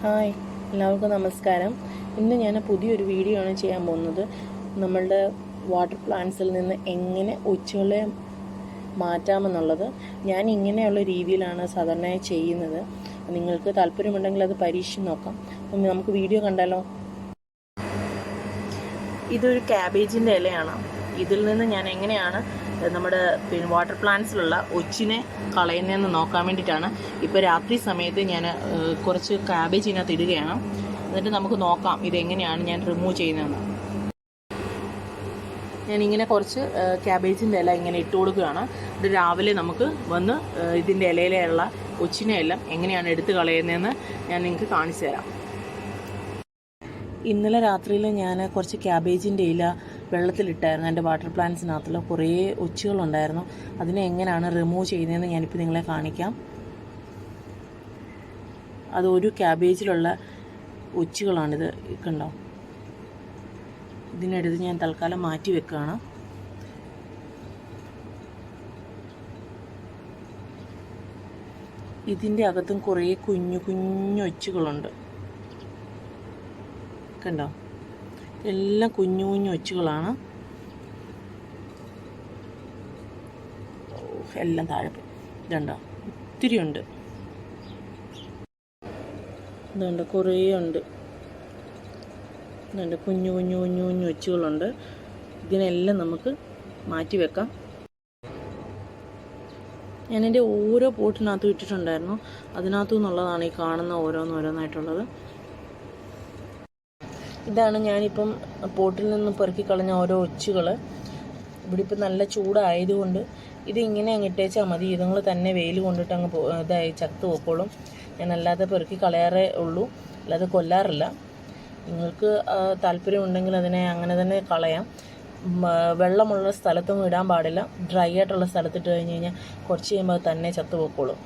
Hi, എല്ലാവർക്കും നമസ്കാരം. ഇന്ന് ഞാൻ പുതിയൊരു വീഡിയോ ആണ് ചെയ്യാൻ പോകുന്നത്. നമ്മളുടെ വാട്ടർ പ്ലാന്റ്സിൽ നിന്ന് എങ്ങനെ ഒച്ചുകളെ മാറ്റാമെന്നുള്ളത്. ഞാൻ ഇങ്ങനെയുള്ള രീതിയിലാണ് സാധാരണയായി ചെയ്യുന്നത്. നിങ്ങൾക്ക് താല്പര്യമുണ്ടെങ്കിൽ അത് പരീക്ഷിച്ച് നോക്കാം. അപ്പം നമുക്ക് വീഡിയോ കണ്ടാലോ. ഇതൊരു ക്യാബേജിൻ്റെ ഇലയാണ്. ഇതിൽ നിന്ന് ഞാൻ എങ്ങനെയാണ് നമ്മുടെ വാട്ടർ പ്ലാന്റ്സിലുള്ള ഒച്ചിനെ കളയുന്നതെന്ന് നോക്കാൻ വേണ്ടിയിട്ടാണ്. ഇപ്പോൾ രാത്രി സമയത്ത് ഞാൻ കുറച്ച് ക്യാബേജ് ഇതിനകത്ത് ഇടുകയാണ്. എന്നിട്ട് നമുക്ക് നോക്കാം ഇതെങ്ങനെയാണ് ഞാൻ റിമൂവ് ചെയ്യുന്നതെന്ന്. ഞാനിങ്ങനെ കുറച്ച് ക്യാബേജിൻ്റെ ഇല ഇങ്ങനെ ഇട്ട് കൊടുക്കുകയാണ്. ഇത് രാവിലെ നമുക്ക് വന്ന് ഇതിൻ്റെ ഇലയിലുള്ള ഒച്ചിനെ എല്ലാം എങ്ങനെയാണ് എടുത്ത് കളയുന്നതെന്ന് ഞാൻ നിങ്ങൾക്ക് കാണിച്ചു തരാം. ഇന്നലെ രാത്രിയിൽ ഞാൻ കുറച്ച് ക്യാബേജിൻ്റെ ഇല വെള്ളത്തിലിട്ടായിരുന്നു. എൻ്റെ വാട്ടർ പ്ലാന്റ്സിനകത്തിൽ കുറേ ഒച്ചുകളുണ്ടായിരുന്നു. അതിനെ എങ്ങനെയാണ് റിമൂവ് ചെയ്യുന്നതെന്ന് ഞാനിപ്പോൾ നിങ്ങളെ കാണിക്കാം. അത് ഒരു ക്യാബേജിലുള്ള ഒച്ചുകളാണിത്. കണ്ടോ, ഇതിനെടുത്ത് ഞാൻ തൽക്കാലം മാറ്റി വെക്കുകയാണ്. ഇതിൻ്റെ അകത്തും കുറേ കുഞ്ഞു കുഞ്ഞു ഒച്ചുകളുണ്ട്. കണ്ടോ, എല്ലാം കുഞ്ഞു കുഞ്ഞു ഒച്ചുകളാണ്. എല്ലാം താഴെ ഇതുണ്ടോ, ഒത്തിരി ഉണ്ട്. ഇതുണ്ട്, കുറേ ഉണ്ട്. ഇതുണ്ട്, കുഞ്ഞു കുഞ്ഞു കുഞ്ഞു കുഞ്ഞു ഒച്ചുകളുണ്ട്. ഇതിനെല്ലാം നമുക്ക് മാറ്റി വെക്കാം. ഞാനെൻ്റെ ഓരോ പോട്ടിനകത്തും ഇട്ടിട്ടുണ്ടായിരുന്നു. അതിനകത്തു നിന്നുള്ളതാണ് ഈ കാണുന്ന ഓരോന്നോരോന്നായിട്ടുള്ളത്. ഇതാണ് ഞാനിപ്പം പോട്ടിൽ നിന്ന് പെറുക്കി കളഞ്ഞ ഓരോ ഒച്ചുകൾ. ഇവിടെ ഇപ്പം നല്ല ചൂടായതുകൊണ്ട് ഇതിങ്ങനെ അങ്ങ് ഇട്ടേച്ചാൽ മതി. ഇതുങ്ങൾ തന്നെ വെയിൽ കൊണ്ടിട്ട് അങ്ങ് ഇതായി ചത്തു പോക്കോളും. ഞാൻ അല്ലാതെ പെറുക്കി കളയാറേ ഉള്ളൂ, അല്ലാതെ കൊല്ലാറില്ല. നിങ്ങൾക്ക് താല്പര്യമുണ്ടെങ്കിൽ അതിനെ അങ്ങനെ തന്നെ കളയാം. വെള്ളമുള്ള സ്ഥലത്തൊന്നും ഇടാൻ പാടില്ല. ഡ്രൈ ആയിട്ടുള്ള സ്ഥലത്തിട്ട് കഴിഞ്ഞ് കഴിഞ്ഞാൽ കുറച്ച് കഴിയുമ്പോൾ തന്നെ ചത്തു പോക്കോളും.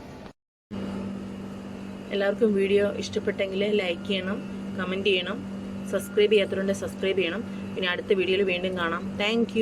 എല്ലാവർക്കും വീഡിയോ ഇഷ്ടപ്പെട്ടെങ്കിൽ ലൈക്ക് ചെയ്യണം, കമൻറ്റ് ചെയ്യണം. സബ്സ്ക്രൈബ് ചെയ്യാത്തവരുണ്ടെങ്കിൽ സബ്സ്ക്രൈബ് ചെയ്യണം. പിന്നെ അടുത്ത വീഡിയോയിൽ വീണ്ടും കാണാം. താങ്ക്